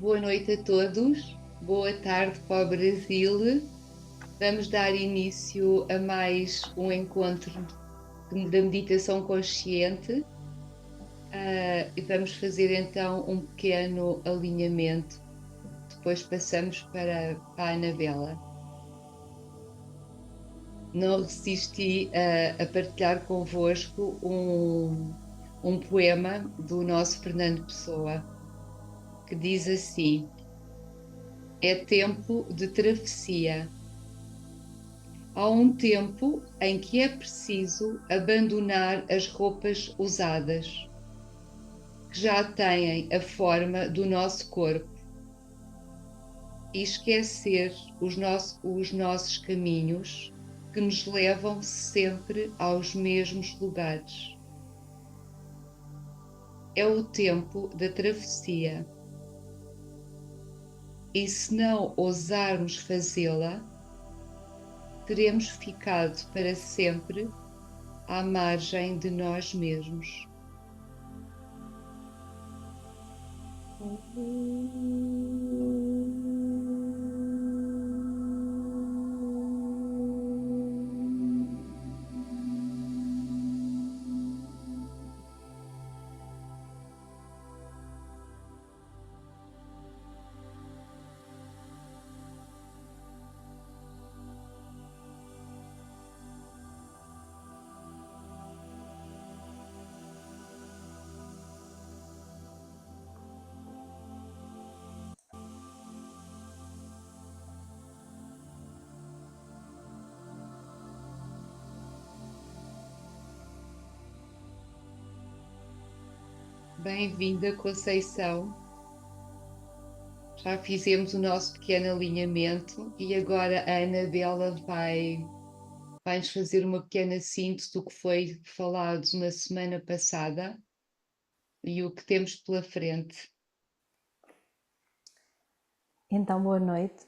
Boa noite a todos, boa tarde para o Brasil. Vamos dar início a mais um encontro da meditação consciente e vamos fazer então um pequeno alinhamento. Depois passamos para a Anabela. Não resisti a partilhar convosco um poema do nosso Fernando Pessoa, que diz assim: é tempo de travessia. Há um tempo em que é preciso abandonar as roupas usadas, que já têm a forma do nosso corpo, e esquecer os nossos caminhos que nos levam sempre aos mesmos lugares. É o tempo da travessia. E se não ousarmos fazê-la, teremos ficado para sempre à margem de nós mesmos. Bem-vinda, Conceição. Já fizemos o nosso pequeno alinhamento e agora a Anabela vai-nos fazer uma pequena síntese do que foi falado na semana passada e o que temos pela frente. Então, boa noite,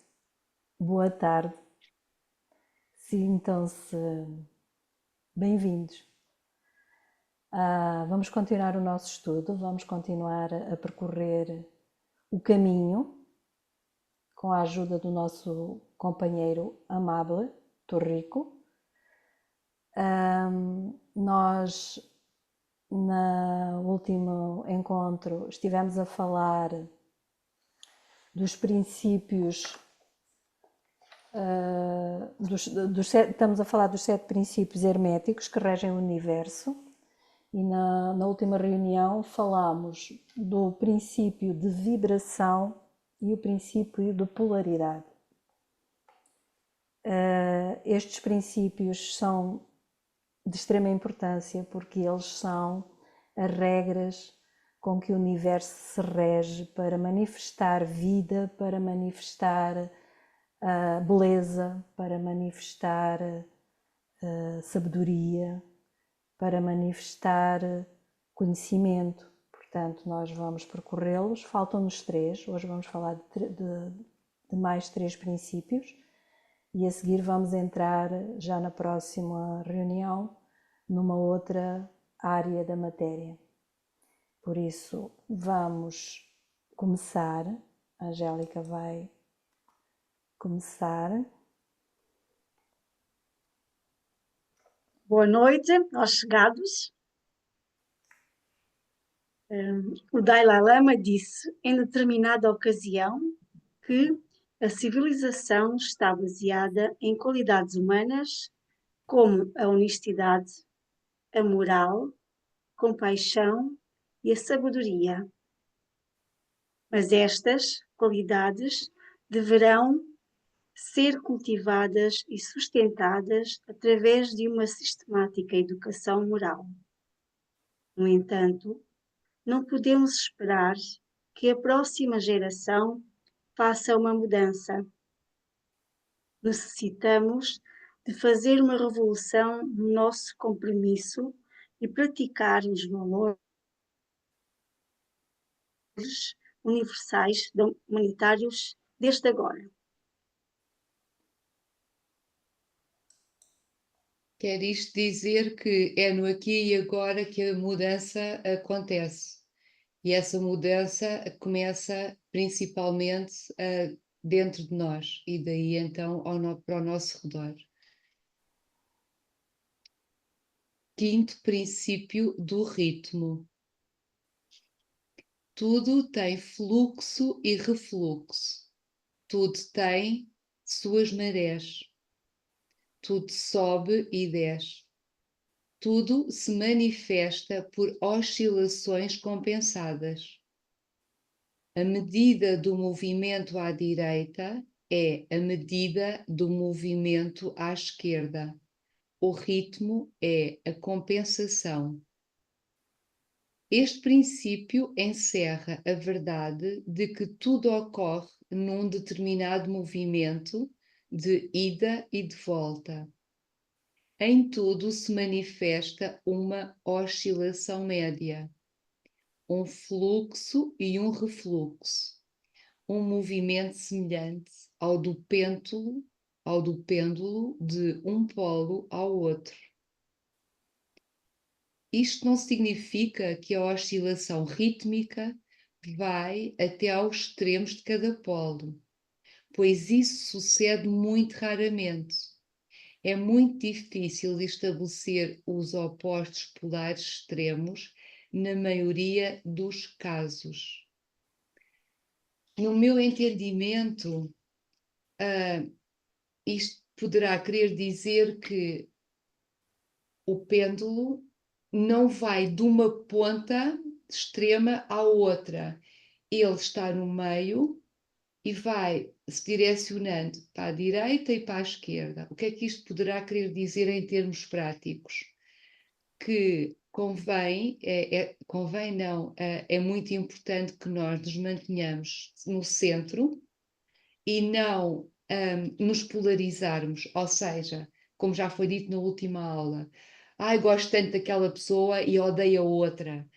boa tarde, sintam-se bem-vindos. Vamos continuar o nosso estudo, vamos continuar a percorrer o caminho com a ajuda do nosso companheiro Amable Torrico. Nós, no último encontro, estivemos a falar dos princípios, estamos a falar dos 7 princípios herméticos que regem o universo. E na última reunião falámos do princípio de vibração e o princípio de polaridade. Estes princípios são de extrema importância porque eles são as regras com que o universo se rege para manifestar vida, para manifestar beleza, para manifestar sabedoria, para manifestar conhecimento. Portanto, nós vamos percorrê-los, faltam-nos 3, hoje vamos falar de mais 3 princípios e a seguir vamos entrar já na próxima reunião numa outra área da matéria. Por isso, vamos começar. A Angélica vai começar. Boa noite aos chegados. O Dalai Lama disse em determinada ocasião que a civilização está baseada em qualidades humanas como a honestidade, a moral, a compaixão e a sabedoria. Mas estas qualidades deverão ser cultivadas e sustentadas através de uma sistemática educação moral. No entanto, não podemos esperar que a próxima geração faça uma mudança. Necessitamos de fazer uma revolução no nosso compromisso e praticar os valores universais humanitários desde agora. Quer isto dizer que é no aqui e agora que a mudança acontece. E essa mudança começa principalmente dentro de nós e daí então para o nosso redor. Quinto princípio do ritmo. Tudo tem fluxo e refluxo. Tudo tem suas marés. Tudo sobe e desce. Tudo se manifesta por oscilações compensadas. A medida do movimento à direita é a medida do movimento à esquerda. O ritmo é a compensação. Este princípio encerra a verdade de que tudo ocorre num determinado movimento de ida e de volta. Em tudo se manifesta uma oscilação média, um fluxo e um refluxo, um movimento semelhante ao do pêndulo de um polo ao outro. Isto não significa que a oscilação rítmica vai até aos extremos de cada polo, pois isso sucede muito raramente. É muito difícil de estabelecer os opostos polares extremos na maioria dos casos. No meu entendimento, isto poderá querer dizer que o pêndulo não vai de uma ponta extrema à outra. Ele está no meio e vai se direcionando para a direita e para a esquerda. O que é que isto poderá querer dizer em termos práticos? Que é muito importante que nós nos mantenhamos no centro e não nos polarizarmos, ou seja, como já foi dito na última aula, gosto tanto daquela pessoa e odeio a outra.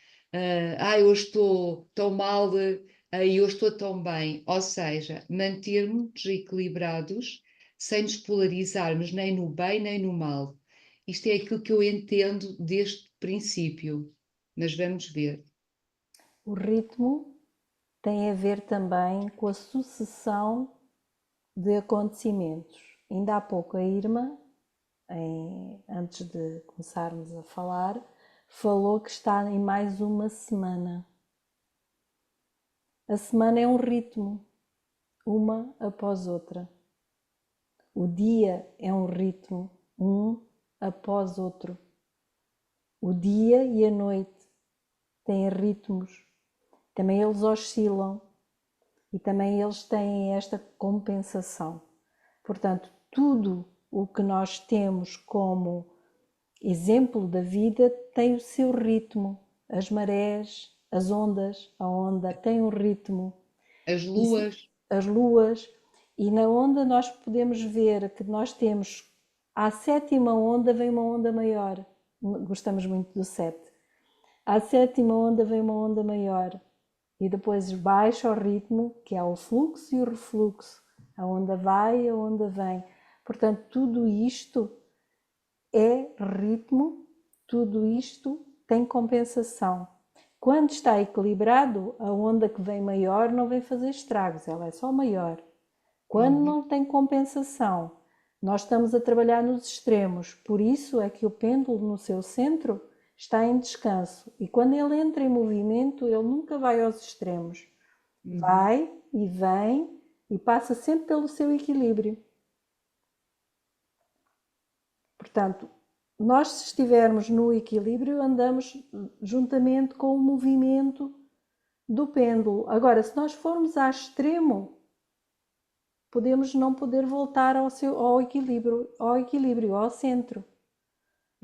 Hoje estou tão mal e hoje estou tão bem. Ou seja, mantermos equilibrados sem nos polarizarmos nem no bem nem no mal. Isto é aquilo que eu entendo deste princípio, mas vamos ver. O ritmo tem a ver também com a sucessão de acontecimentos. Ainda há pouco a Irma, antes de começarmos a falar, falou que está em mais uma semana. A semana é um ritmo, uma após outra. O dia é um ritmo, um após outro. O dia e a noite têm ritmos, também eles oscilam e também eles têm esta compensação. Portanto, tudo o que nós temos como exemplo da vida tem o seu ritmo. As marés, as ondas, a onda tem um ritmo. As luas. As luas. E na onda nós podemos ver que nós temos, à sétima onda vem uma onda maior. Gostamos muito do 7. À sétima onda vem uma onda maior. E depois baixa o ritmo, que é o fluxo e o refluxo. A onda vai e a onda vem. Portanto, tudo isto é ritmo, tudo isto tem compensação. Quando está equilibrado, a onda que vem maior não vem fazer estragos, ela é só maior. Quando não tem compensação, nós estamos a trabalhar nos extremos, por isso é que o pêndulo no seu centro está em descanso. E quando ele entra em movimento, ele nunca vai aos extremos. Vai e vem e passa sempre pelo seu equilíbrio. Portanto, nós se estivermos no equilíbrio, andamos juntamente com o movimento do pêndulo. Agora, se nós formos a extremo, podemos não poder voltar ao equilíbrio, ao centro.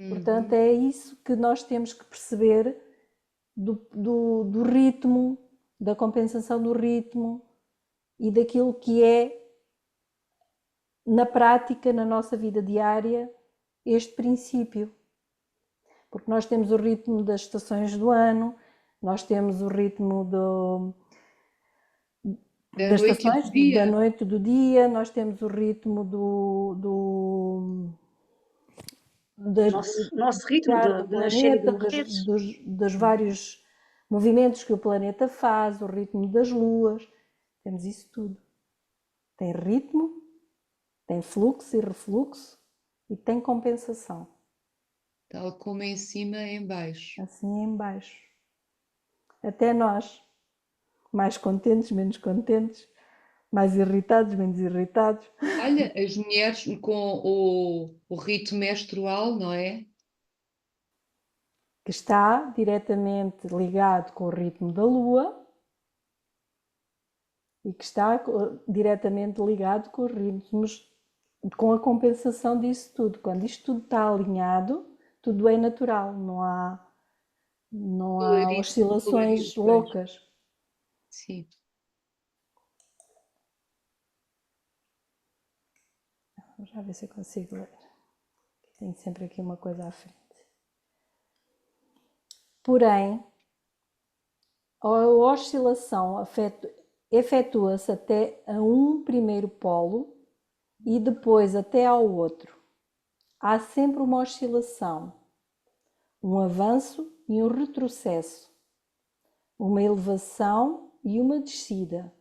Portanto, é isso que nós temos que perceber do ritmo, da compensação do ritmo e daquilo que é, na prática, na nossa vida diária, este princípio. Porque nós temos o ritmo das estações do ano, nós temos o ritmo das estações, da noite e do dia, nós temos o ritmo nosso ritmo do de nascer e de planeta, morrer. dos vários movimentos que o planeta faz, o ritmo das luas, temos isso tudo. Tem ritmo, tem fluxo e refluxo e tem compensação. Tal como em cima, em baixo. Assim em baixo. Até nós, mais contentes, menos contentes, mais irritados, menos irritados. Olha, as mulheres com o rito menstrual, não é? Que está diretamente ligado com o ritmo da lua e que está diretamente ligado com os ritmos, com a compensação disso tudo. Quando isto tudo está alinhado, tudo é natural, não há Colorido, colorido, oscilações pois. loucas. Sim. Vamos já ver se eu consigo ler. Tenho sempre aqui uma coisa à frente. Porém, a oscilação efetua-se até a um primeiro polo e depois até ao outro. Há sempre uma oscilação, um avanço e um retrocesso, uma elevação e uma descida,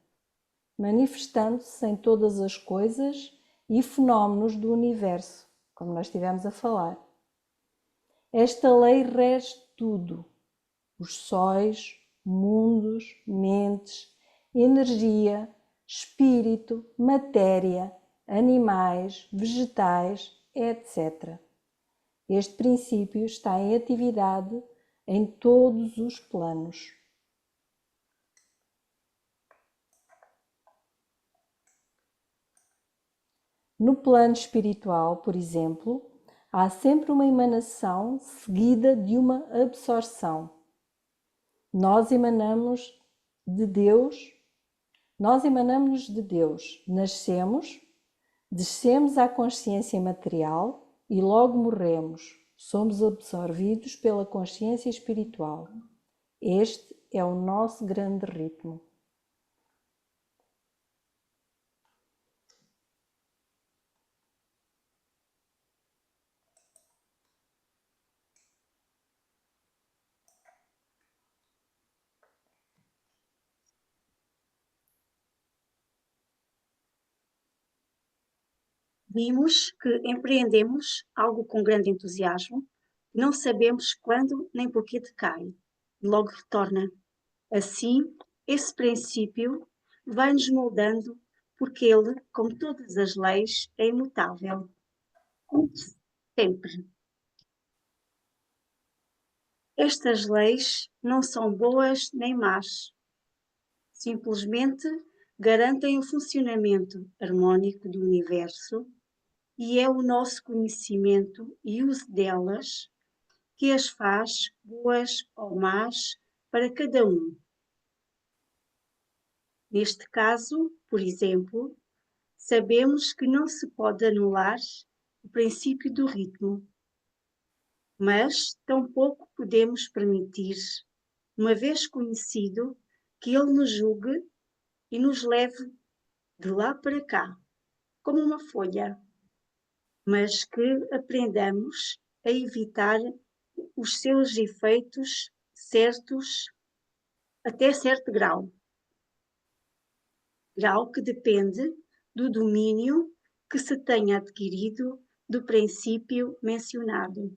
manifestando-se em todas as coisas e fenómenos do universo, como nós estivemos a falar. Esta lei rege tudo: os sóis, mundos, mentes, energia, espírito, matéria, animais, vegetais, etc. Este princípio está em atividade em todos os planos. No plano espiritual, por exemplo, há sempre uma emanação seguida de uma absorção. Nós emanamos de Deus, nascemos, descemos à consciência material e logo morremos. Somos absorvidos pela consciência espiritual. Este é o nosso grande ritmo. Vimos que empreendemos algo com grande entusiasmo, não sabemos quando nem por que decai, e logo retorna. Assim, esse princípio vai-nos moldando, porque ele, como todas as leis, é imutável. Sempre. Estas leis não são boas nem más. Simplesmente garantem o funcionamento harmónico do universo e é o nosso conhecimento e uso delas que as faz boas ou más para cada um. Neste caso, por exemplo, sabemos que não se pode anular o princípio do ritmo, mas tampouco podemos permitir, uma vez conhecido, que ele nos julgue e nos leve de lá para cá, como uma folha, mas que aprendamos a evitar os seus efeitos certos até certo grau que depende do domínio que se tenha adquirido do princípio mencionado.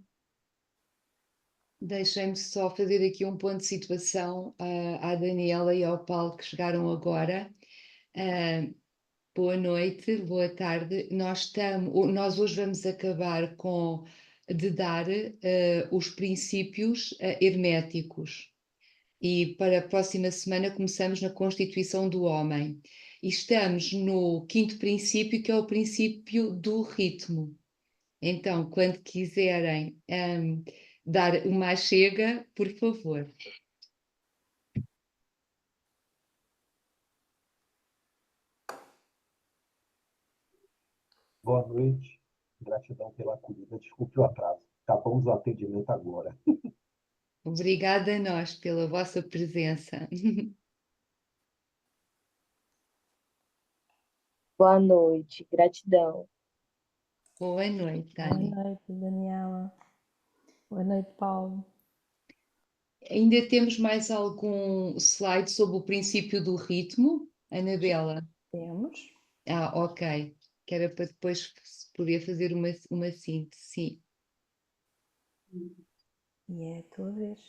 Deixem-me só fazer aqui um ponto de situação à Daniela e ao Paulo que chegaram agora. Boa noite, boa tarde. Nós hoje vamos acabar de dar os princípios herméticos e para a próxima semana começamos na constituição do homem. E estamos no quinto princípio, que é o princípio do ritmo. Então, quando quiserem dar uma chega, por favor. Boa noite, gratidão pela acolhida. Desculpe o atraso. Acabamos o atendimento agora. Obrigada a nós pela vossa presença. Boa noite, gratidão. Boa noite, Boa Dani. noite, Daniela. Boa noite, Paulo. Ainda temos mais algum slide sobre o princípio do ritmo, Anabela? Temos. Ok. Que era para depois poder fazer uma síntese, sim. E é a tua vez.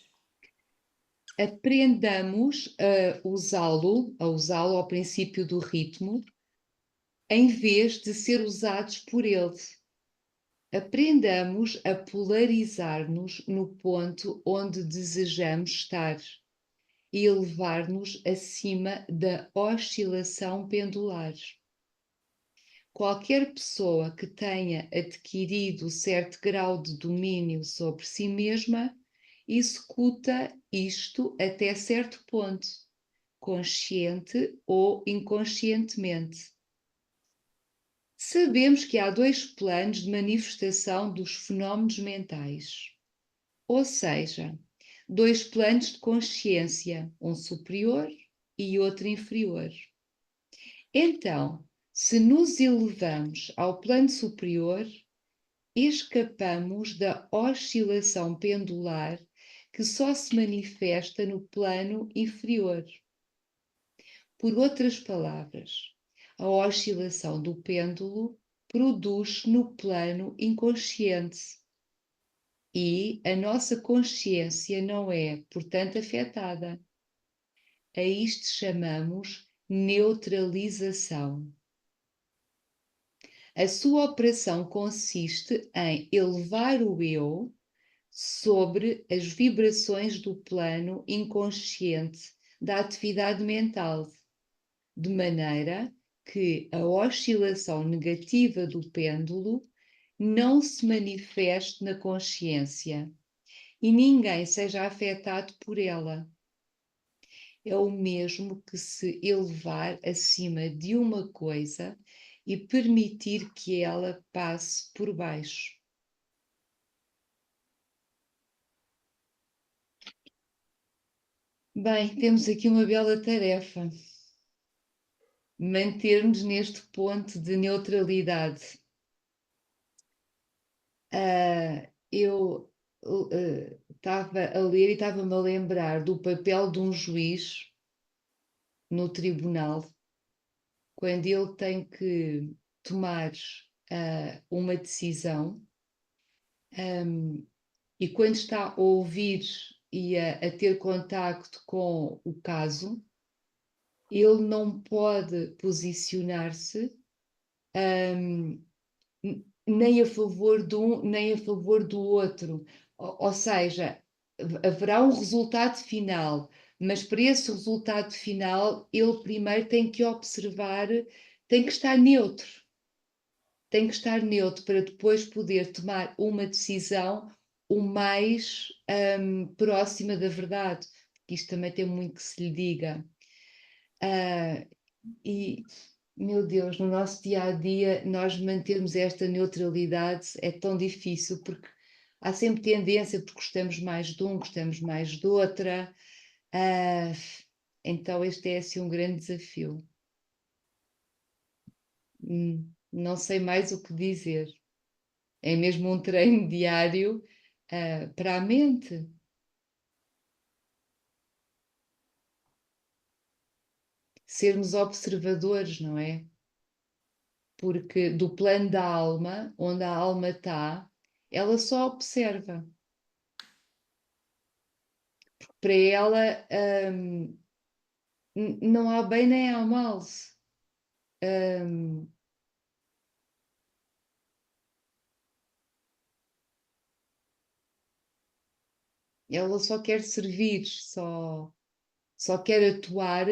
Aprendamos a usá-lo ao princípio do ritmo, em vez de ser usados por ele. Aprendamos a polarizar-nos no ponto onde desejamos estar e elevar-nos acima da oscilação pendular. Qualquer pessoa que tenha adquirido certo grau de domínio sobre si mesma executa isto até certo ponto, consciente ou inconscientemente. Sabemos que há dois planos de manifestação dos fenómenos mentais, ou seja, dois planos de consciência, um superior e outro inferior. Então, se nos elevamos ao plano superior, escapamos da oscilação pendular que só se manifesta no plano inferior. Por outras palavras, a oscilação do pêndulo produz-se no plano inconsciente e a nossa consciência não é, portanto, afetada. A isto chamamos neutralização. A sua operação consiste em elevar o eu sobre as vibrações do plano inconsciente da atividade mental, de maneira que a oscilação negativa do pêndulo não se manifeste na consciência e ninguém seja afetado por ela. É o mesmo que se elevar acima de uma coisa e permitir que ela passe por baixo. Bem, temos aqui uma bela tarefa. Manter-nos neste ponto de neutralidade. Eu estava a ler e estava-me a lembrar do papel de um juiz no tribunal, quando ele tem que tomar uma decisão, e quando está a ouvir e a ter contacto com o caso, ele não pode posicionar-se nem a favor de um, nem a favor do outro. Ou seja, haverá um resultado final, mas para esse resultado final, ele primeiro tem que observar, tem que estar neutro. Tem que estar neutro para depois poder tomar uma decisão o mais próxima da verdade, porque isto também tem muito que se lhe diga. E, meu Deus, no nosso dia a dia, nós mantermos esta neutralidade é tão difícil, porque há sempre tendência, porque gostamos mais de um, gostamos mais de outra. Então, este é assim um grande desafio. Não sei mais o que dizer. É mesmo um treino diário para a mente. Sermos observadores, não é? Porque do plano da alma, onde a alma está, ela só observa. Para ela não há bem nem há mal. Ela só quer servir, só quer atuar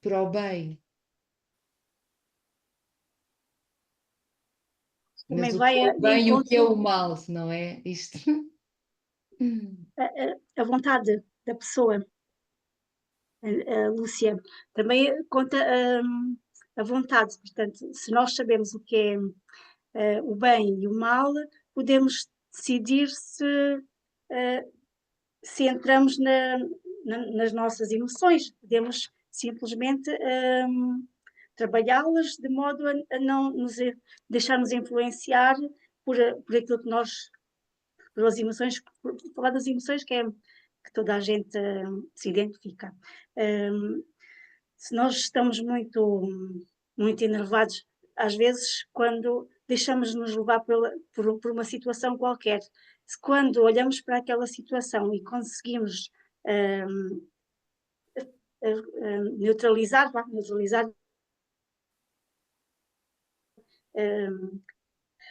para o bem. Também Mas o vai que é o de bem e o que é o encontro mal, não é? Isto. a vontade da pessoa, Lúcia. Também conta a vontade. Portanto, se nós sabemos o que é o bem e o mal, podemos decidir se entramos nas nossas emoções. Podemos simplesmente trabalhá-las de modo a não nos deixarmos influenciar por aquilo que nós pelas emoções, por falar das emoções que toda a gente se identifica. Se nós estamos muito enervados, às vezes, quando deixamos de nos levar por uma situação qualquer, se quando olhamos para aquela situação e conseguimos neutralizar,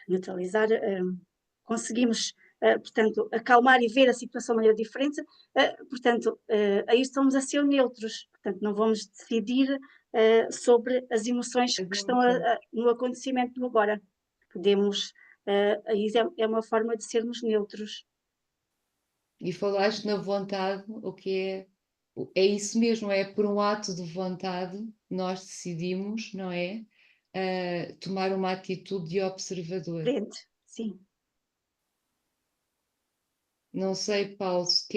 neutralizar, conseguimos, portanto, acalmar e ver a situação de maneira diferente, portanto, aí estamos a ser neutros, portanto, não vamos decidir sobre as emoções que estão no acontecimento do agora. Podemos, aí é uma forma de sermos neutros. E falaste na vontade, o que é isso mesmo, é por um ato de vontade nós decidimos, não é? Tomar uma atitude de observador. Frente, sim. Não sei, Paulo, se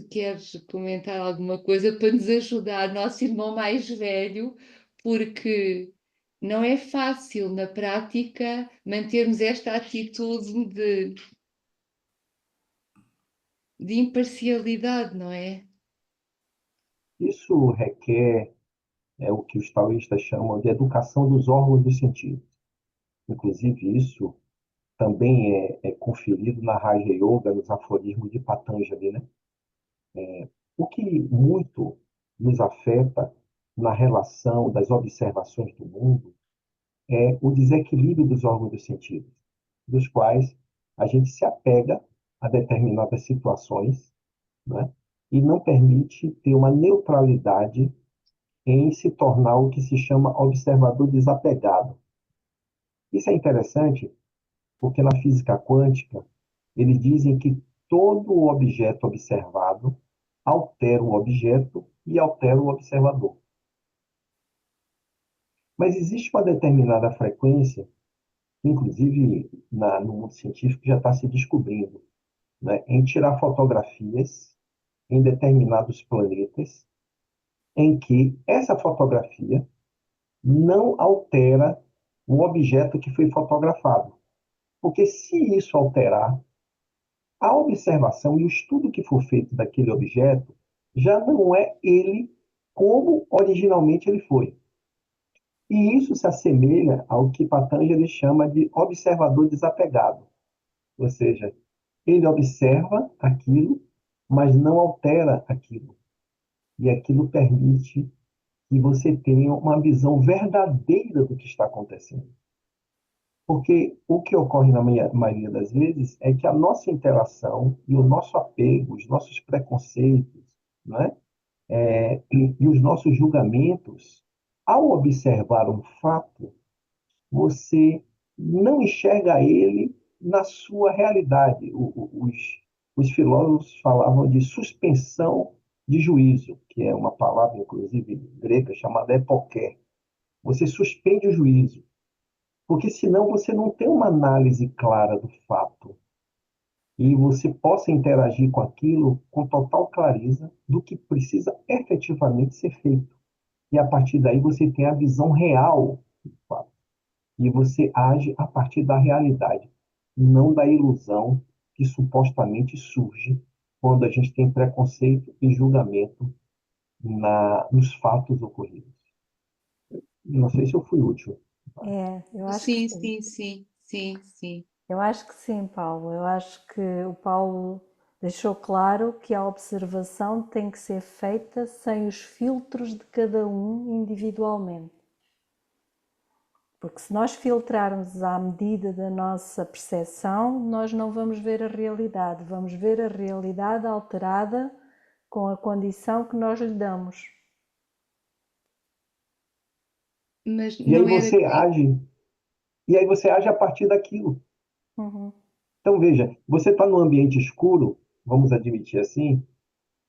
queres comentar alguma coisa para nos ajudar, nosso irmão mais velho, porque não é fácil na prática mantermos esta atitude de imparcialidade, não é? Isso requer o que os taoístas chamam de educação dos órgãos dos sentidos. Inclusive, isso também é conferido na Raja Yoga, nos aforismos de Patanjali, né? O que muito nos afeta na relação das observações do mundo é o desequilíbrio dos órgãos dos sentidos, dos quais a gente se apega a determinadas situações, né? E não permite ter uma neutralidade em se tornar o que se chama observador desapegado. Isso é interessante porque na física quântica eles dizem que todo objeto observado altera o objeto e altera o observador. Mas existe uma determinada frequência, inclusive no mundo científico já está se descobrindo, né, em tirar fotografias em determinados planetas, em que essa fotografia não altera o objeto que foi fotografado. Porque se isso alterar, a observação e o estudo que for feito daquele objeto já não é ele como originalmente ele foi. E isso se assemelha ao que Patanjali chama de observador desapegado. Ou seja, ele observa aquilo, mas não altera aquilo. E aquilo permite que você tenha uma visão verdadeira do que está acontecendo. Porque o que ocorre na maioria das vezes é que a nossa interação e o nosso apego, os nossos preconceitos, né? E os nossos julgamentos, ao observar um fato, você não enxerga ele na sua realidade. Os filósofos falavam de suspensão de juízo, que é uma palavra, inclusive, grega, chamada epoké. Você suspende o juízo, porque senão você não tem uma análise clara do fato e você possa interagir com aquilo com total clareza do que precisa efetivamente ser feito. E a partir daí você tem a visão real do fato. E você age a partir da realidade, não da ilusão que supostamente surge quando a gente tem preconceito e julgamento nos fatos ocorridos. Não sei se eu fui útil. Eu acho que Sim, sim. sim, sim, sim, sim. Eu acho que sim, Paulo. Eu acho que o Paulo deixou claro que a observação tem que ser feita sem os filtros de cada um individualmente. Porque se nós filtrarmos à medida da nossa percepção, nós não vamos ver a realidade, vamos ver a realidade alterada com a condição que nós lhe damos. Mas E aí não era você que age, e aí você age a partir daquilo. Uhum. Então veja, você está num ambiente escuro, vamos admitir assim,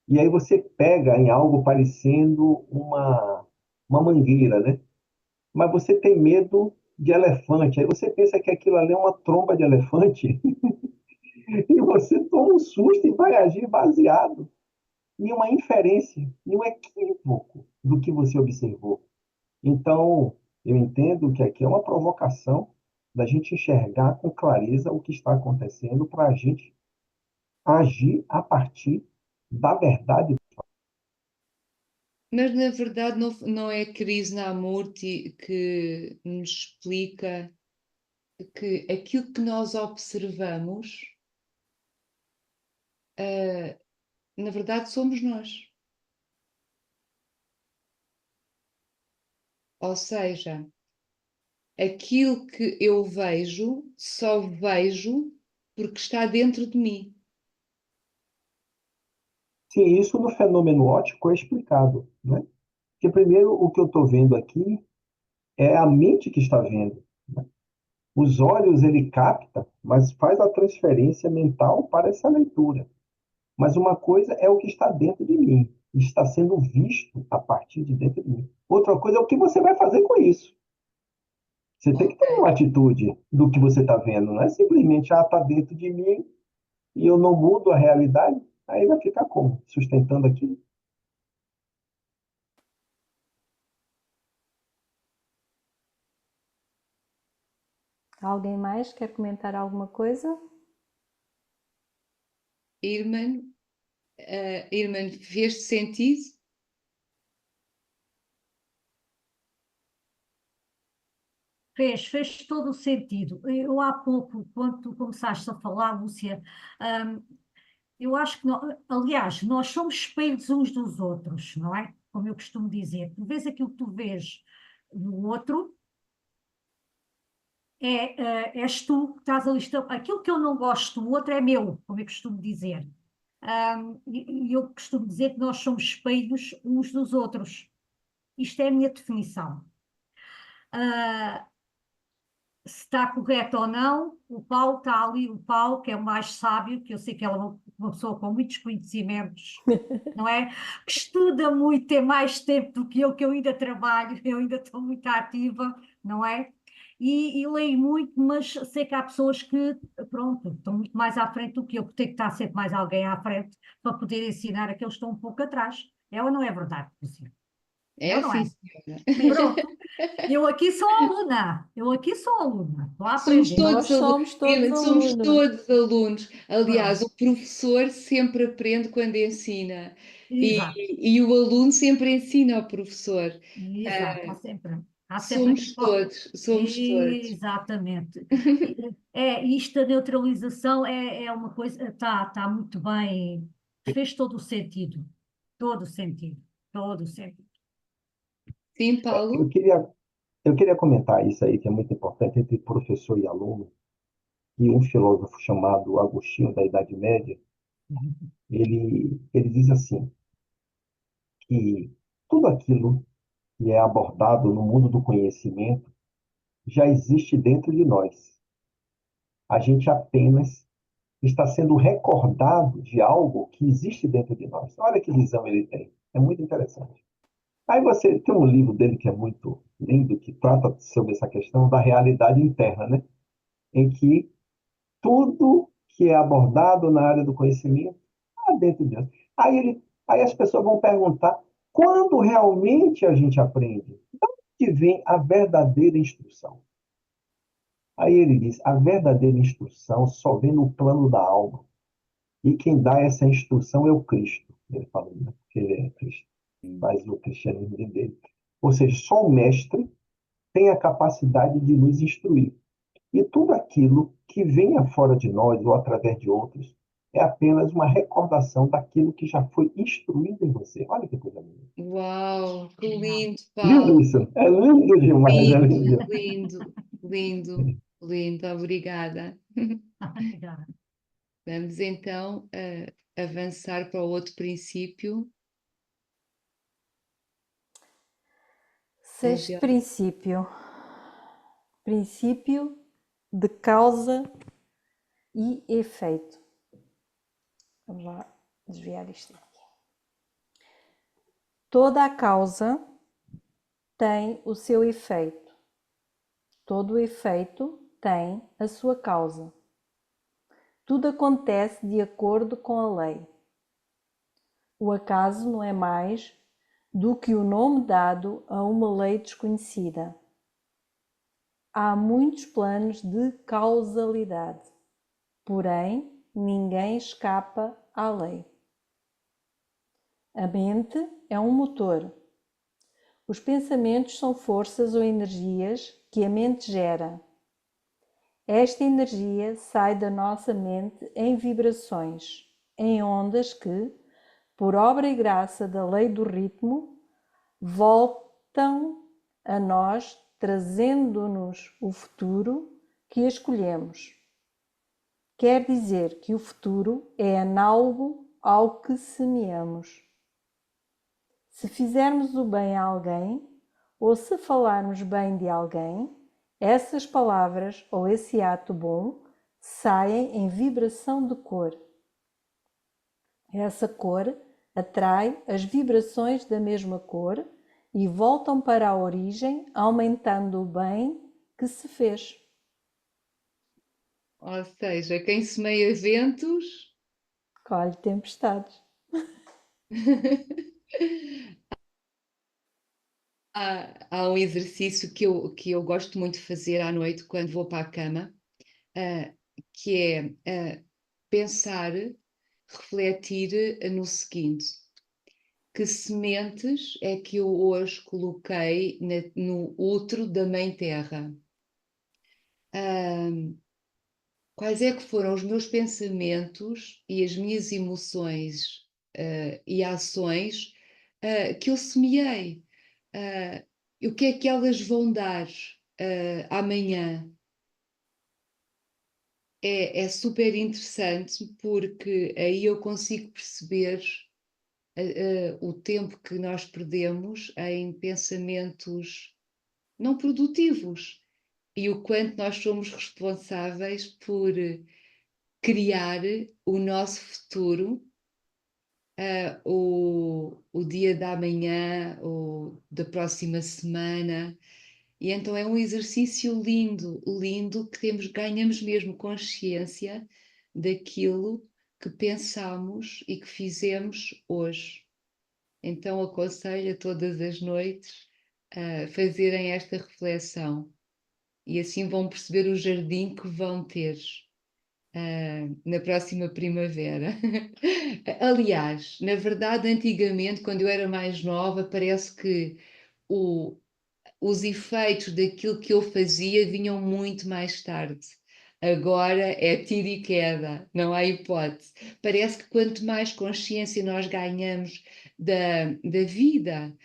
e aí você pega em algo parecendo uma mangueira, né? Mas você tem medo de elefante. Aí você pensa que aquilo ali é uma tromba de elefante e você toma um susto e vai agir baseado em uma inferência, em um equívoco do que você observou. Então, eu entendo que aqui é uma provocação da gente enxergar com clareza o que está acontecendo para a gente agir a partir da verdade. Mas na verdade não é Krishnamurti que nos explica que aquilo que nós observamos, na verdade somos nós. Ou seja, aquilo que eu vejo, só vejo porque está dentro de mim. Sim, isso no fenômeno óptico é explicado, né? Porque primeiro o que eu estou vendo aqui é a mente que está vendo. Os olhos ele capta, mas faz a transferência mental para essa leitura. Mas uma coisa é o que está dentro de mim, está sendo visto a partir de dentro de mim. Outra coisa é o que você vai fazer com isso. Você tem que tomar uma atitude do que você está vendo, não é simplesmente, está dentro de mim e eu não mudo a realidade, aí vai ficar como? Sustentando aquilo? Alguém mais quer comentar alguma coisa? Irmã, fez sentido? Fez todo o sentido. Eu há pouco, quando tu começaste a falar, Lúcia, eu acho que, aliás, nós somos espelhos uns dos outros, não é? Como eu costumo dizer. Tu vês aquilo que tu vês no outro, és tu que estás ali. Aquilo que eu não gosto do outro é meu, como eu costumo dizer. E eu costumo dizer que nós somos espelhos uns dos outros. Isto é a minha definição. Se está correto ou não, o Paulo está ali, o Paulo, que é o mais sábio, que eu sei que ela é uma pessoa com muitos conhecimentos, não é? Que estuda muito, tem mais tempo do que eu ainda trabalho, eu ainda estou muito ativa, não é? E leio muito, mas sei que há pessoas que, pronto, estão muito mais à frente do que eu, que tem que estar sempre mais alguém à frente para poder ensinar aqueles que estão um pouco atrás. É ou não é verdade, Luciana? É É ou não assim, é? senhora. Pronto. Eu aqui sou aluna, estou a Somos aprender. todos Nós alunos. somos todos Somos alunos. todos alunos. Aliás, Pronto, o professor sempre aprende quando ensina. exato, E o aluno sempre ensina ao professor. exato, há sempre aqui, Somos todos, somos todos. exatamente. Isto da neutralização é uma coisa, está muito bem, fez todo o sentido, todo o sentido. Sim, Eu Paulo? queria, eu queria comentar isso aí, que é muito importante, entre professor e aluno, e um filósofo chamado Agostinho, da Idade Média, ele diz assim, que tudo aquilo que é abordado no mundo do conhecimento já existe dentro de nós. A gente apenas está sendo recordado de algo que existe dentro de nós. Olha que visão ele tem. É muito interessante. Aí você tem um livro dele que é muito lindo, que trata sobre essa questão da realidade interna, né? Em que tudo que é abordado na área do conhecimento está dentro de nós. Aí as pessoas vão perguntar quando realmente a gente aprende? De onde que vem a verdadeira instrução? Aí ele diz, a verdadeira instrução só vem no plano da alma. E quem dá essa instrução é o Cristo. Ele fala, né? Porque ele é Cristo, mas o cristianismo é dele. Ou seja, só o mestre tem a capacidade de nos instruir. E tudo aquilo que venha fora de nós ou através de outros é apenas uma recordação daquilo que já foi instruído em você. Olha que coisa linda. Uau, que lindo, Lindo Paulo. isso. É lindo demais. É Lindo, lindo. lindo, lindo, lindo. Obrigada. Obrigada. Vamos então avançar para o outro princípio. Sexto princípio. Princípio de causa e efeito. Vamos lá desviar isto aqui. Toda a causa tem o seu efeito. Todo o efeito tem a sua causa. Tudo acontece de acordo com a lei. O acaso não é mais do que o nome dado a uma lei desconhecida. Há muitos planos de causalidade, porém, ninguém escapa à lei. A mente é um motor. Os pensamentos são forças ou energias que a mente gera. Esta energia sai da nossa mente em vibrações, em ondas que, por obra e graça da lei do ritmo, voltam a nós trazendo-nos o futuro que escolhemos. Quer dizer que o futuro é análogo ao que semeamos. Se fizermos o bem a alguém, ou se falarmos bem de alguém, essas palavras ou esse ato bom saem em vibração de cor. Essa cor atrai as vibrações da mesma cor e voltam para a origem, aumentando o bem que se fez. Ou seja, quem semeia ventos. Colhe tempestades. Há um exercício que eu gosto muito de fazer à noite quando vou para a cama, que é pensar, refletir no seguinte: que sementes é que eu hoje coloquei no útero da Mãe Terra? Quais é que foram os meus pensamentos e as minhas emoções e ações que eu semeei? E o que é que elas vão dar amanhã? É super interessante porque aí eu consigo perceber o tempo que nós perdemos em pensamentos não produtivos e o quanto nós somos responsáveis por criar o nosso futuro, o dia da manhã ou da próxima semana. E então é um exercício lindo, lindo, que ganhamos mesmo consciência daquilo que pensamos e que fizemos hoje. Então aconselho a todas as noites a fazerem esta reflexão e assim vão perceber o jardim que vão ter na próxima primavera. Aliás, na verdade, antigamente, quando eu era mais nova, parece que o, os efeitos daquilo que eu fazia vinham muito mais tarde. Agora é tiro e queda, não há hipótese. Parece que quanto mais consciência nós ganhamos da vida,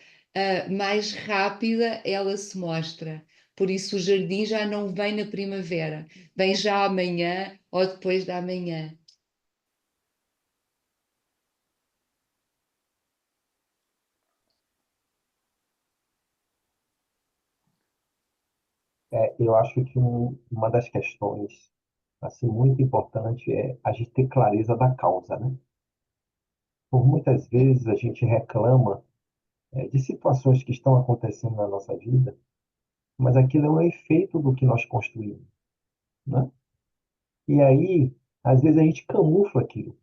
mais rápida ela se mostra. Por isso o jardim já não vem na primavera, vem já amanhã ou depois da manhã. Eu acho que uma das questões assim muito importante é a gente ter clareza da causa, né? Por muitas vezes a gente reclama de situações que estão acontecendo na nossa vida, mas aquilo é um efeito do que nós construímos, né? E aí, às vezes a gente camufla aquilo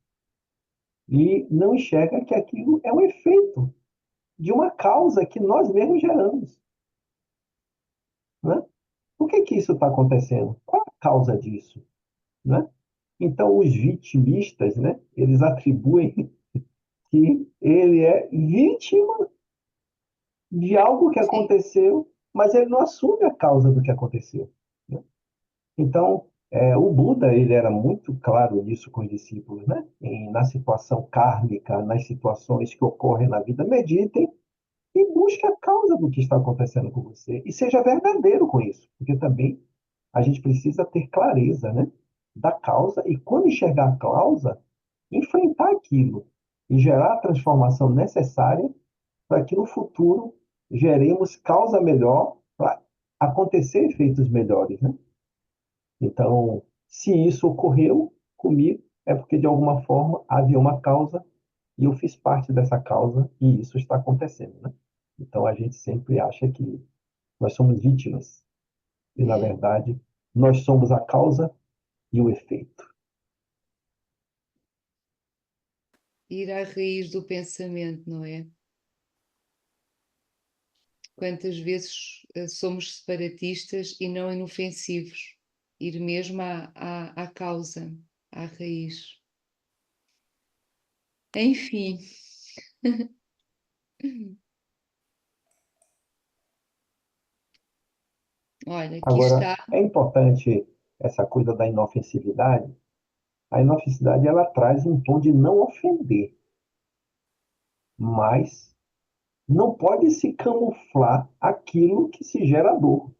e não enxerga que aquilo é um efeito de uma causa que nós mesmos geramos, né? Por que que isso está acontecendo? Qual a causa disso, né? Então, os vitimistas, né, eles atribuem que ele é vítima de algo que Sim, aconteceu, mas ele não assume a causa do que aconteceu, né? Então, o Buda ele era muito claro nisso com os discípulos, né? Na situação kármica, nas situações que ocorrem na vida, meditem e busque a causa do que está acontecendo com você e seja verdadeiro com isso, porque também a gente precisa ter clareza, né, da causa e quando enxergar a causa, enfrentar aquilo e gerar a transformação necessária para que no futuro geremos causa melhor para acontecer efeitos melhores, né? Então, se isso ocorreu comigo, é porque de alguma forma havia uma causa e eu fiz parte dessa causa e isso está acontecendo, né? Então a gente sempre acha que nós somos vítimas e na verdade nós somos a causa e o efeito. ir à raiz do pensamento, não é? Quantas vezes somos separatistas e não inofensivos? Ir mesmo à causa, à raiz. Enfim. Olha, aqui Agora, está. é importante essa coisa da inofensividade. A inofensividade ela traz um tom de não ofender, mas não pode se camuflar aquilo que se gera dor.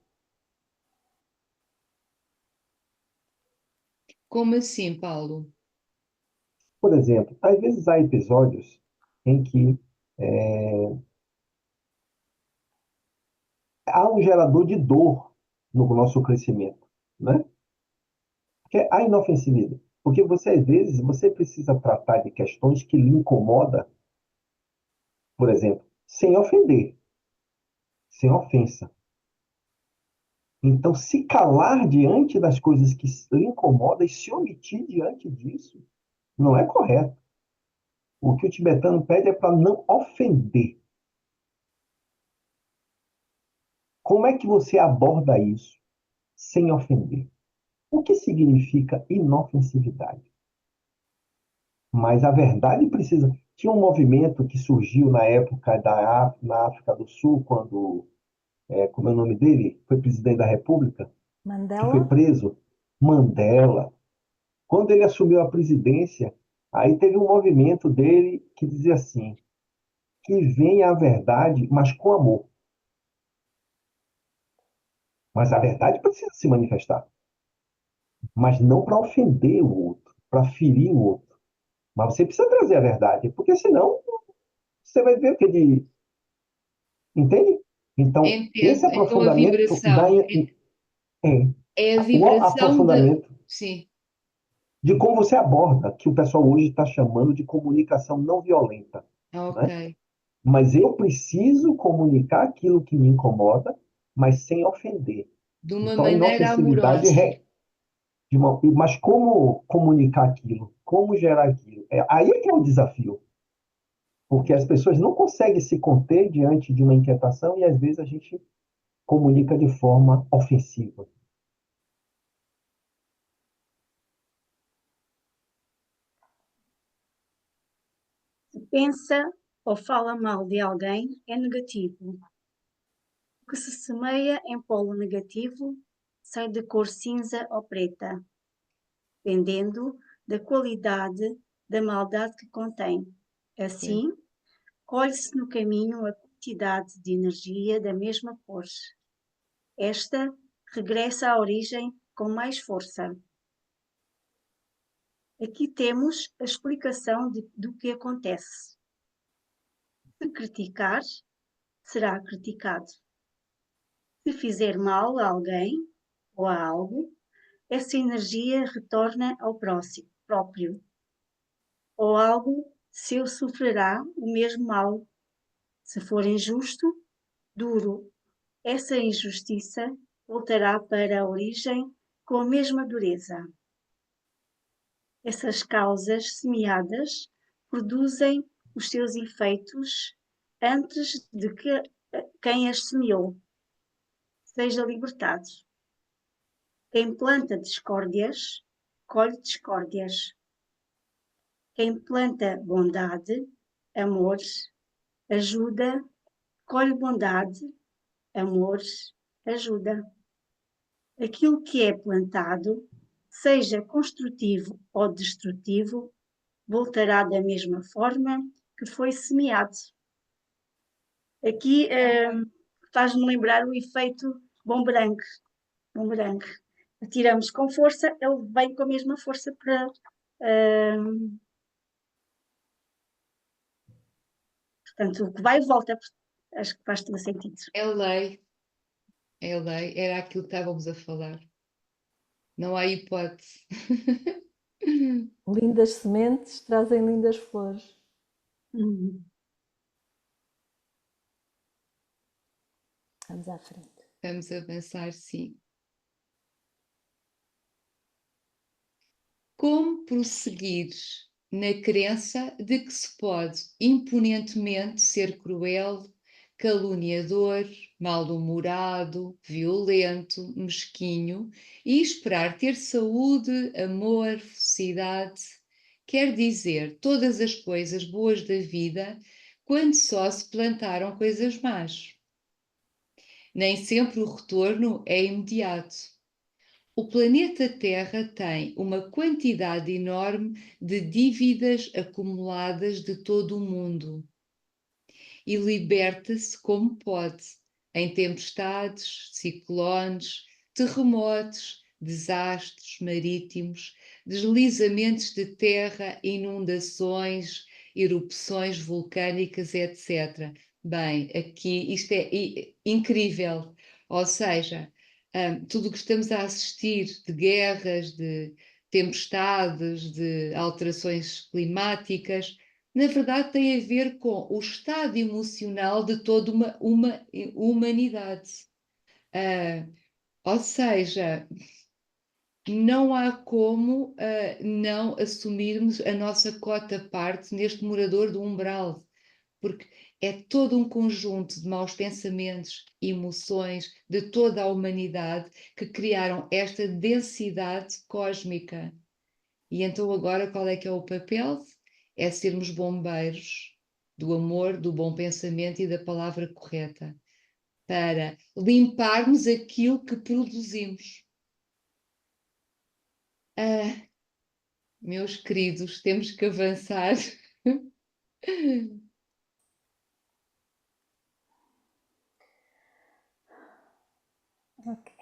Como assim, Paulo? Por exemplo, às vezes há episódios em que há um gerador de dor no nosso crescimento, né? Que é a inofensividade. Porque você, às vezes, você precisa tratar de questões que lhe incomodam, por exemplo, sem ofender, sem ofensa. Então, se calar diante das coisas que lhe incomodam e se omitir diante disso, não é correto. O que o tibetano pede é para não ofender. Como é que você aborda isso sem ofender? O que significa inofensividade? Mas a verdade precisa. Tinha um movimento que surgiu na época na África do Sul, quando, como é o nome dele? Foi presidente da República, que foi Mandela? preso. Mandela. Quando ele assumiu a presidência, aí teve um movimento dele que dizia assim: que venha a verdade, mas com amor. Mas a verdade precisa se manifestar, mas não para ofender o outro, para ferir o outro. Mas você precisa trazer a verdade, porque senão você vai ver o que ele. Entende? Então, esse Entendo. Então a aprofundamento vibração é é a o vibração de. aprofundamento Sim, de como você aborda, que o pessoal hoje está chamando de comunicação não violenta, ok. né? Mas eu preciso comunicar aquilo que me incomoda, mas sem ofender. De uma Então, a maneira inofensividade amorosa. mas como comunicar aquilo? Como gerar aquilo? Aí é que é o desafio, porque as pessoas não conseguem se conter diante de uma inquietação e às vezes a gente comunica de forma ofensiva. Se pensa ou fala mal de alguém, é negativo. O que se semeia em polo negativo sai de cor cinza ou preta, dependendo da qualidade da maldade que contém. Pois. Assim, colhe-se no caminho a quantidade de energia da mesma cor. Esta regressa à origem com mais força. Aqui temos a explicação do que acontece. Se criticar, será criticado. Se fizer mal a alguém ou a algo, essa energia retorna ao próprio, ou algo seu sofrerá o mesmo mal. Se for injusto, duro, essa injustiça voltará para a origem com a mesma dureza. Essas causas semeadas produzem os seus efeitos antes de que quem as semeou seja libertado. Quem planta discórdias, colhe discórdias. Quem planta bondade, amor, ajuda, colhe bondade, amor, ajuda. Aquilo que é plantado, seja construtivo ou destrutivo, voltará da mesma forma que foi semeado. Aqui faz-me lembrar o efeito boomerang. Boomerang. Atiramos com força, ele vem com a mesma força para. Portanto, o que vai e volta. Acho que faz todo sentido. É lei, era aquilo que estávamos a falar. Não há hipótese. Lindas sementes trazem lindas flores. Vamos à frente. Vamos avançar, sim. Como prosseguir na crença de que se pode imponentemente ser cruel, caluniador, mal-humorado, violento, mesquinho, e esperar ter saúde, amor, felicidade, quer dizer todas as coisas boas da vida, quando só se plantaram coisas más. Nem sempre o retorno é imediato. O planeta Terra tem uma quantidade enorme de dívidas acumuladas de todo o mundo e liberta-se como pode, em tempestades, ciclones, terremotos, desastres marítimos, deslizamentos de terra, inundações, erupções vulcânicas, etc. Bem, aqui isto é incrível, ou seja, tudo o que estamos a assistir de guerras, de tempestades, de alterações climáticas, na verdade tem a ver com o estado emocional de toda uma humanidade. Ou seja, não há como não assumirmos a nossa cota-parte neste morador do umbral, porque é todo um conjunto de maus pensamentos, emoções de toda a humanidade que criaram esta densidade cósmica. E então agora qual é que é o papel? É sermos bombeiros do amor, do bom pensamento e da palavra correta, para limparmos aquilo que produzimos. Meus queridos, temos que avançar. Ok.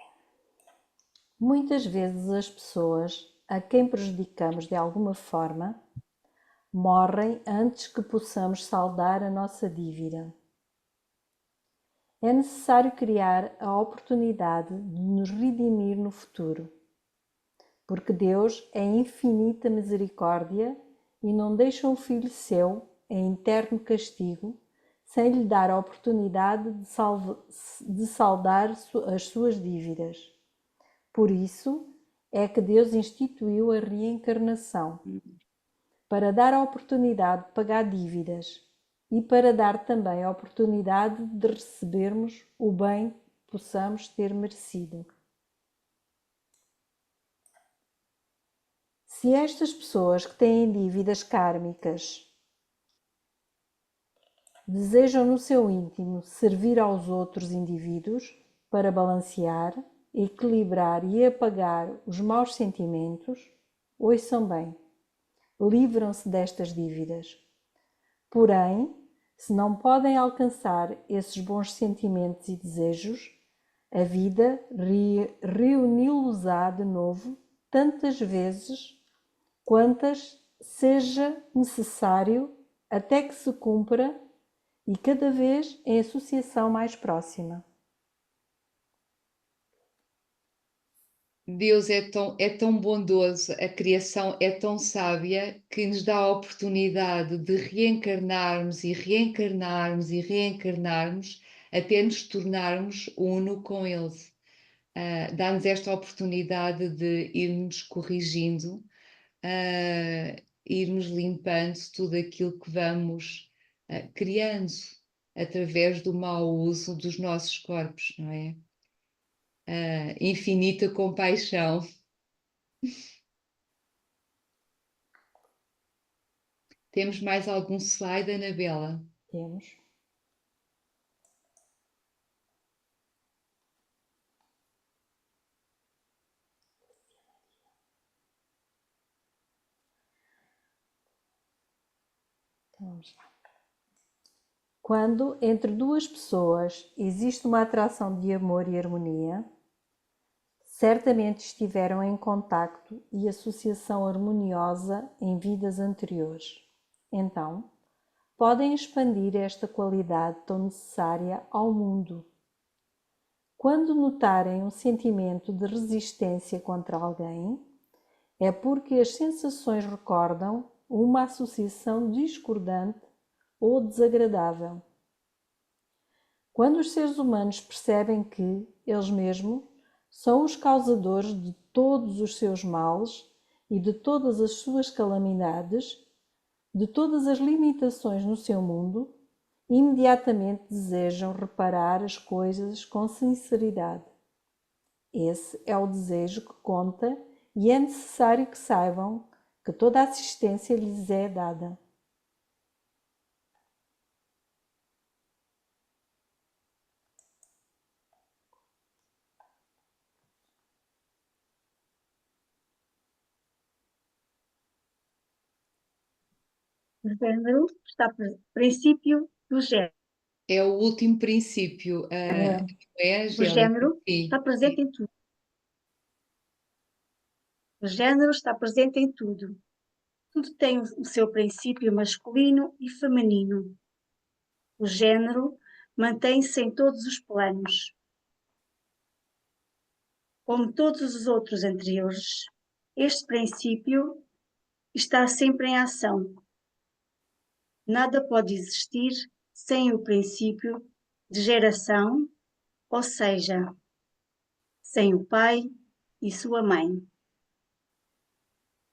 Muitas vezes as pessoas a quem prejudicamos de alguma forma morrem antes que possamos saldar a nossa dívida. É necessário criar a oportunidade de nos redimir no futuro, porque Deus é infinita misericórdia e não deixa um filho seu em eterno castigo sem lhe dar a oportunidade de saldar as suas dívidas. Por isso é que Deus instituiu a reencarnação, para dar a oportunidade de pagar dívidas e para dar também a oportunidade de recebermos o bem que possamos ter merecido. Se estas pessoas que têm dívidas kármicas desejam no seu íntimo servir aos outros indivíduos para balancear, equilibrar e apagar os maus sentimentos, ouçam bem, livram-se destas dívidas. Porém, se não podem alcançar esses bons sentimentos e desejos, a vida reuni-los-á de novo tantas vezes quantas seja necessário até que se cumpra e cada vez em associação mais próxima. Deus é tão bondoso, a criação é tão sábia que nos dá a oportunidade de reencarnarmos e reencarnarmos e reencarnarmos até nos tornarmos uno com Ele. Dá-nos esta oportunidade de irmos corrigindo, irmos limpando tudo aquilo que vamos criando através do mau uso dos nossos corpos, não é? Infinita compaixão. Temos mais algum slide, Anabela? Temos. Então, vamos lá. Quando entre duas pessoas existe uma atração de amor e harmonia, certamente estiveram em contacto e associação harmoniosa em vidas anteriores. Então, podem expandir esta qualidade tão necessária ao mundo. Quando notarem um sentimento de resistência contra alguém, é porque as sensações recordam uma associação discordante ou desagradável. Quando os seres humanos percebem que eles mesmos são os causadores de todos os seus males e de todas as suas calamidades, de todas as limitações no seu mundo imediatamente desejam reparar as coisas com sinceridade. Esse é o desejo que conta e é necessário que saibam que toda a assistência lhes é dada. O género está princípio do género. É o último princípio, É. não é, O Angélica? género está Sim, presente em tudo. O género está presente em tudo. Tudo tem o seu princípio masculino e feminino. O género mantém-se em todos os planos. Como todos os outros anteriores, este princípio está sempre em ação. Nada pode existir sem o princípio de geração, ou seja, sem o pai e sua mãe.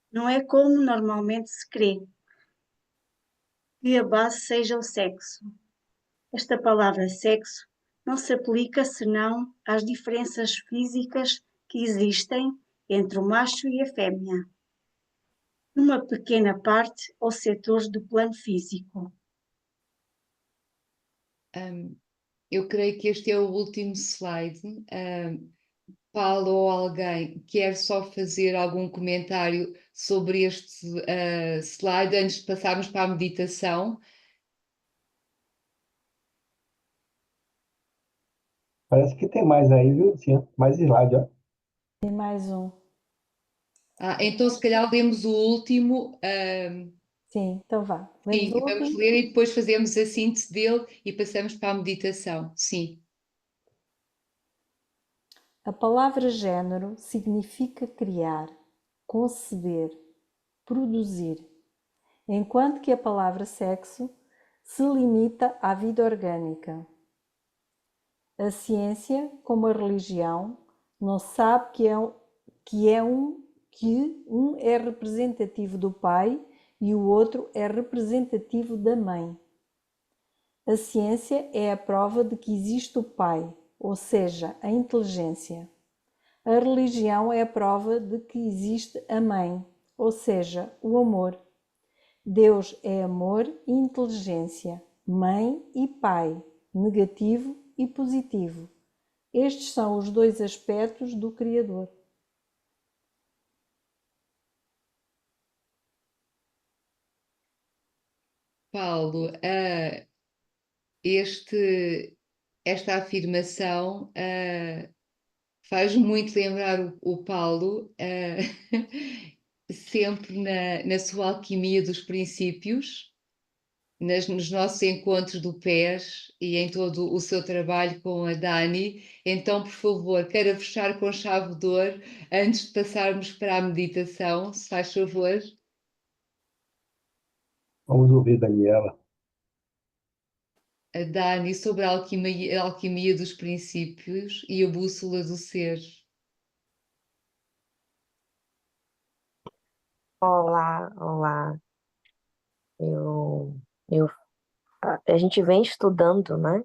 Não é como normalmente se crê, que a base seja o sexo. Esta palavra sexo não se aplica senão às diferenças físicas que existem entre o macho e a fêmea, numa pequena parte ou setores do plano físico. eu creio que este é o último slide. Paulo ou alguém quer só fazer algum comentário sobre este slide antes de passarmos para a meditação? Parece que tem mais aí, viu, Luciano? Mais slide, ó. Tem mais um. Então, se calhar lemos o último. Sim, então vá. Lemos Sim, o vamos último. ler e depois fazemos a síntese dele e passamos para a meditação. Sim. A palavra género significa criar, conceber, produzir, enquanto que a palavra sexo se limita à vida orgânica. A ciência, como a religião, não sabe que um é representativo do pai e o outro é representativo da mãe. A ciência é a prova de que existe o pai, ou seja, a inteligência. A religião é a prova de que existe a mãe, ou seja, o amor. Deus é amor e inteligência, mãe e pai, negativo e positivo. Estes são os dois aspectos do Criador. Paulo, esta afirmação faz muito lembrar o Paulo, sempre na sua alquimia dos princípios, nos nossos encontros do PES e em todo o seu trabalho com a Dani. Então, por favor, queira fechar com chave de ouro antes de passarmos para a meditação, se faz favor. Vamos ouvir Daniela. A Dani sobre a alquimia dos princípios e a bússola do ser. Olá, olá. Eu, eu, a gente vem estudando, né?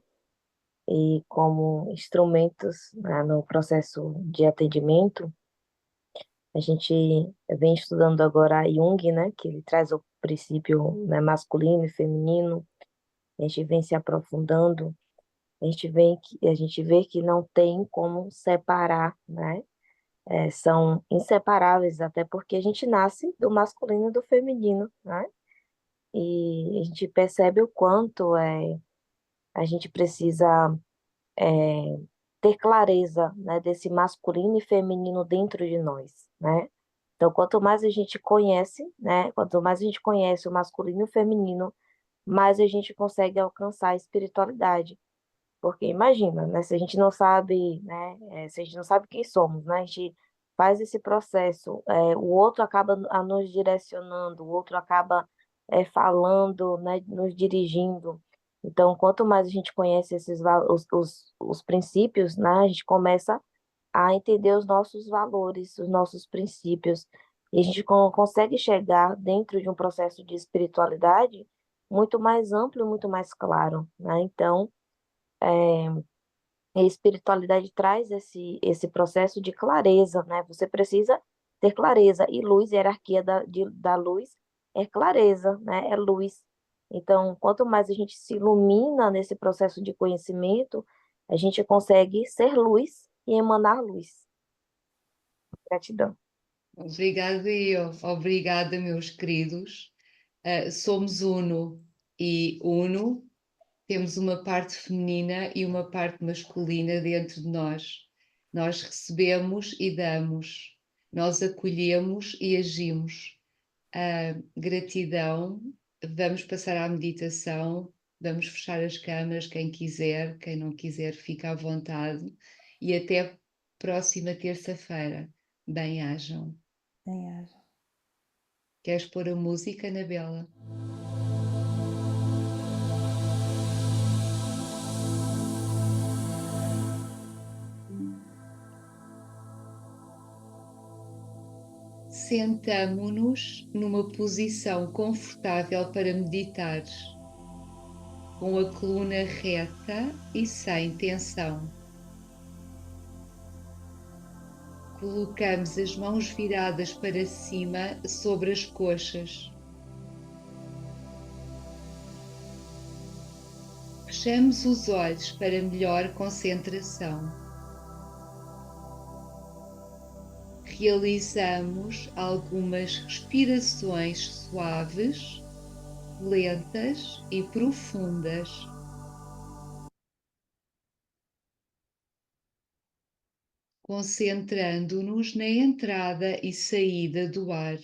E como instrumentos, né, no processo de atendimento, a gente vem estudando agora Jung, né? Que ele traz o princípio, né, masculino e feminino. A gente vem se aprofundando. A gente vê que não tem como separar, né? São inseparáveis, até porque a gente nasce do masculino e do feminino, né? E a gente percebe o quanto a gente precisa é, ter clareza, né, desse masculino e feminino dentro de nós, né? Então, quanto mais a gente conhece, né, quanto mais a gente conhece o masculino e o feminino, mais a gente consegue alcançar a espiritualidade. Porque imagina, né, se a gente não sabe, né, se a gente não sabe quem somos, né, a gente faz esse processo, o outro acaba a nos direcionando, o outro acaba falando, né, nos dirigindo. Então, quanto mais a gente conhece os princípios, né, a gente começa a entender os nossos valores, os nossos princípios, e a gente consegue chegar dentro de um processo de espiritualidade muito mais amplo e muito mais claro, né? Então, a espiritualidade traz esse processo de clareza, né? Você precisa ter clareza. E luz, hierarquia da luz, é clareza, né? É luz. Então, quanto mais a gente se ilumina nesse processo de conhecimento, a gente consegue ser luz e emanar luz. Gratidão. Obrigada eu, obrigada, meus queridos. Somos uno e uno, temos uma parte feminina e uma parte masculina dentro de nós. Nós recebemos e damos, nós acolhemos e agimos. Gratidão. Vamos passar à meditação, vamos fechar as câmaras, quem quiser, quem não quiser, fica à vontade. E até próxima terça-feira. Bem-ajam. Bem-aja. Queres pôr a música, Anabela? Sentamo-nos numa posição confortável para meditar, com a coluna reta e sem tensão. Colocamos as mãos viradas para cima sobre as coxas. Fechamos os olhos para melhor concentração. Realizamos algumas respirações suaves, lentas e profundas. Concentrando-nos na entrada e saída do ar.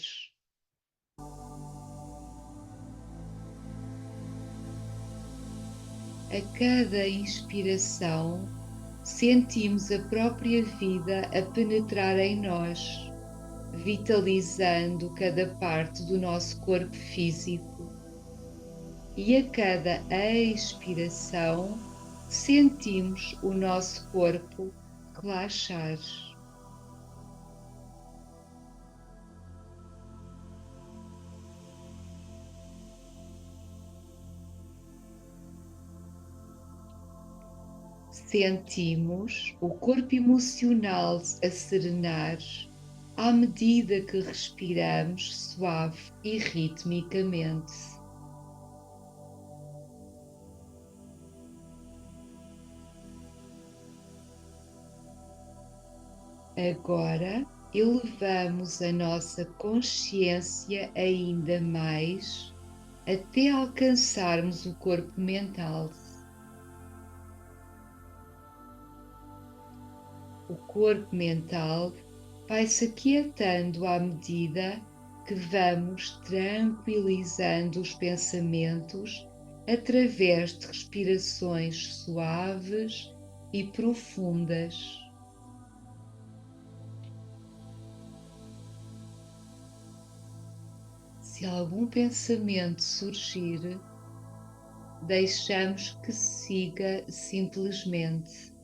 A cada inspiração, sentimos a própria vida a penetrar em nós, vitalizando cada parte do nosso corpo físico. E a cada expiração, sentimos o nosso corpo relaxar. Sentimos o corpo emocional a serenar à medida que respiramos suave e ritmicamente. Agora elevamos a nossa consciência ainda mais até alcançarmos o corpo mental. O corpo mental vai se aquietando à medida que vamos tranquilizando os pensamentos através de respirações suaves e profundas. Se algum pensamento surgir, deixamos que siga simplesmente.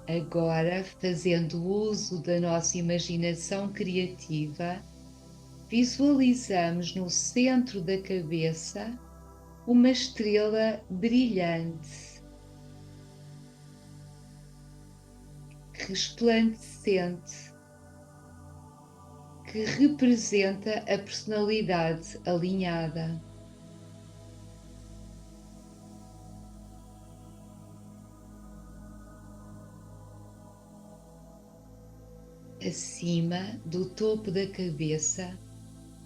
Agora, fazendo uso da nossa imaginação criativa, visualizamos no centro da cabeça uma estrela brilhante, resplandecente, que representa a personalidade alinhada. Acima do topo da cabeça,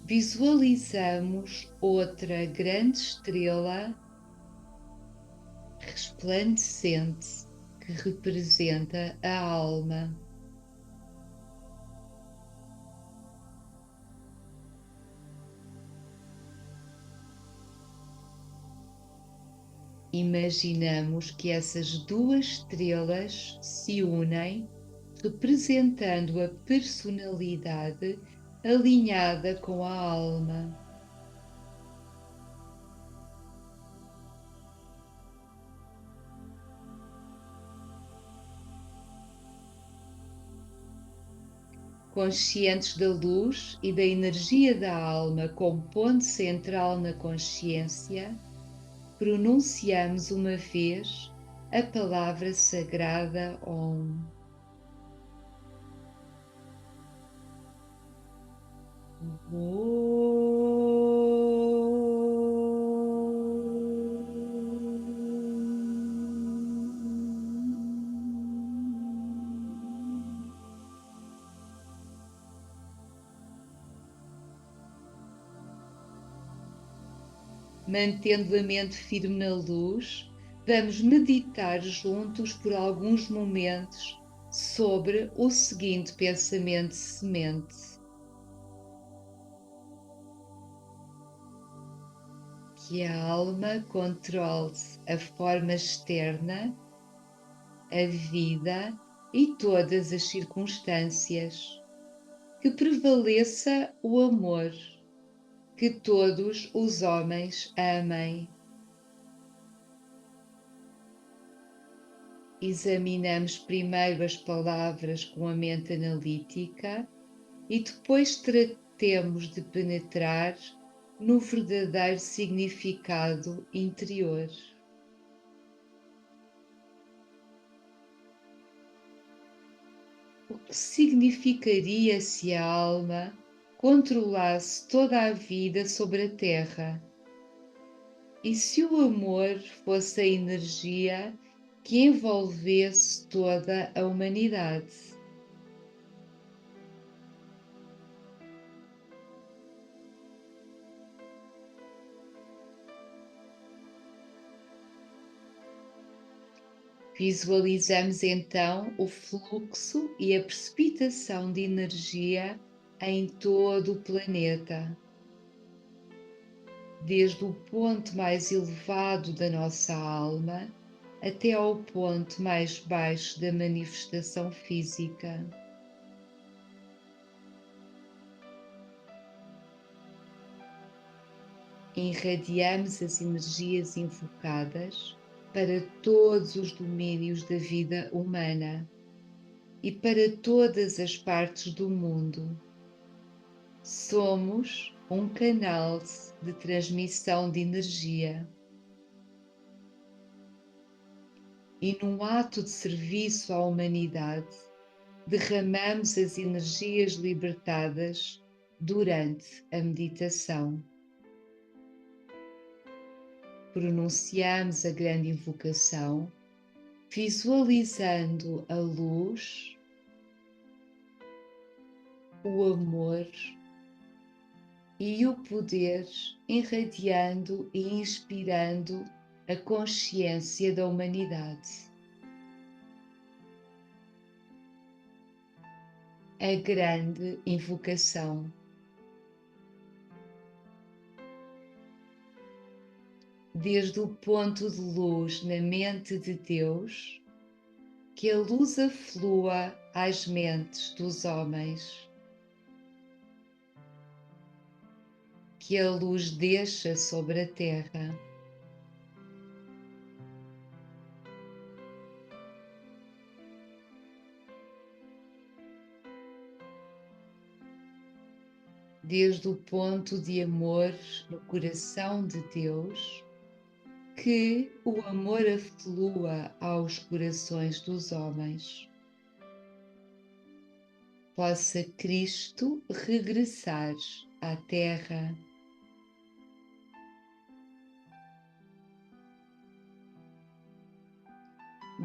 visualizamos outra grande estrela resplandecente que representa a alma. Imaginamos que essas duas estrelas se unem, representando a personalidade alinhada com a alma. Conscientes da luz e da energia da alma como ponto central na consciência, pronunciamos uma vez a palavra sagrada Om. Mantendo a mente firme na luz, vamos meditar juntos por alguns momentos sobre o seguinte pensamento semente: que a alma controle a forma externa, a vida e todas as circunstâncias, que prevaleça o amor, que todos os homens amem. Examinamos primeiro as palavras com a mente analítica e depois tratemos de penetrar no verdadeiro significado interior. O que significaria se a alma controlasse toda a vida sobre a Terra? E se o amor fosse a energia que envolvesse toda a humanidade? Visualizamos então o fluxo e a precipitação de energia em todo o planeta. Desde o ponto mais elevado da nossa alma até ao ponto mais baixo da manifestação física. Irradiamos as energias invocadas para todos os domínios da vida humana e para todas as partes do mundo. Somos um canal de transmissão de energia. E num ato de serviço à humanidade, derramamos as energias libertadas durante a meditação. Pronunciamos a grande invocação, visualizando a luz, o amor e o poder irradiando e inspirando a consciência da humanidade. A grande invocação. Desde o ponto de luz na mente de Deus, que a luz aflua às mentes dos homens. Que a luz desça sobre a terra. Desde o ponto de amor no coração de Deus, que o amor aflua aos corações dos homens. Possa Cristo regressar à Terra.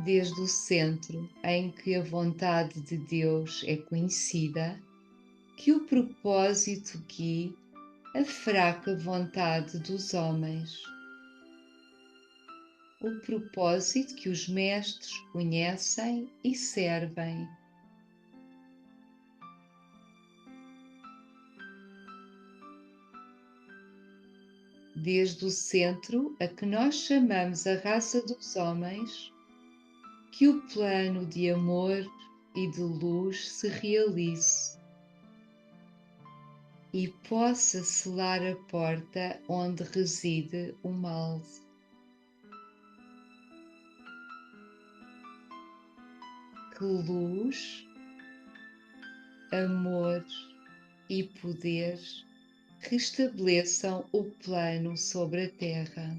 Desde o centro em que a vontade de Deus é conhecida, que o propósito guie a fraca vontade dos homens. O propósito que os mestres conhecem e servem. Desde o centro a que nós chamamos a raça dos homens, que o plano de amor e de luz se realize e possa selar a porta onde reside o mal. Que luz, amor e poder restabeleçam o plano sobre a Terra.